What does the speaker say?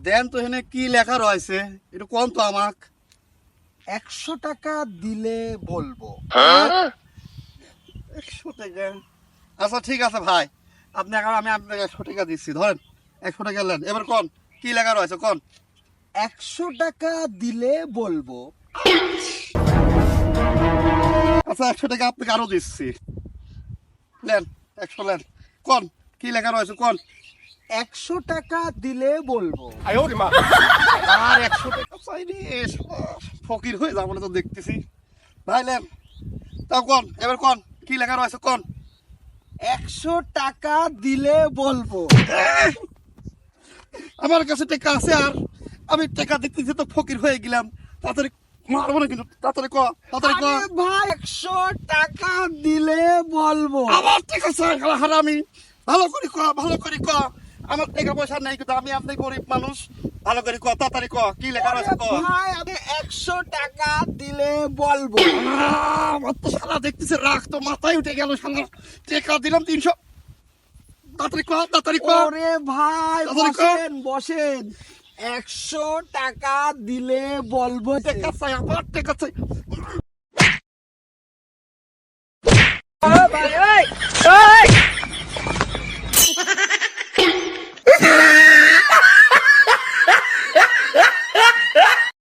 দেন তো এখানে কি লেখা রয়েছে একটু কোন তো আমাক। 100 টাকা দিলে বলবো। 100 টাকা? আচ্ছা ঠিক আছে ভাই, আপনি এখন আমি আপনাকে 100 টাকা দিচ্ছি, ধরেন 100 টাকা নেন। এবার কোন কি লেখা রয়েছে কোন। 100 টাকা দিলে বলবো। আচ্ছা 100 টাকা আপনাকে আরো দিচ্ছি, নেন 100 নেন। কোন কি লেখা রয়েছে কোন। 100 টাকা দিলে বলবো। আর 100 টাকা চাইনি, ফকির হয়ে যাবো না তো দেখতেছি। ভাই নেন, তাও কোন এবার কোন কি লেখা রয়েছে কোন। 100 টাকা দিলে বলবো। আমার কাছে টাকা আছে আর আমি টাকা দেখতেছি তো ফকির হয়ে গেলাম। তাড়াতাড়ি মারবো না কিন্তু, তাড়াতাড়ি ক, তাড়াতাড়ি ক। আরে ভাই 100 টাকা দিলে বলবো। আমার টাকা চাই হারামি, ভালো করে ক, ভালো করে ক। আমার টাকা পয়সা নাই কিন্তু আমি আপনি গরিব মানুষ, ভালো করে ক, তাড়াতাড়ি ক কি লেখা রয়েছে ক। ভাই আমি 100 টাকা দিলে বলবো। আমার তো সারা দেখতেছে রাখ তো মাথায় উঠে গেল সারা। টাকা দিলাম 300, তাড়াতাড়ি ক, তাড়াতাড়ি ক। ওরে ভাই তাড়াতাড়ি ক। বসেন বসেন, 100 টাকা দিলে বলবো। টাকা চাই, আমার টাকা চাই।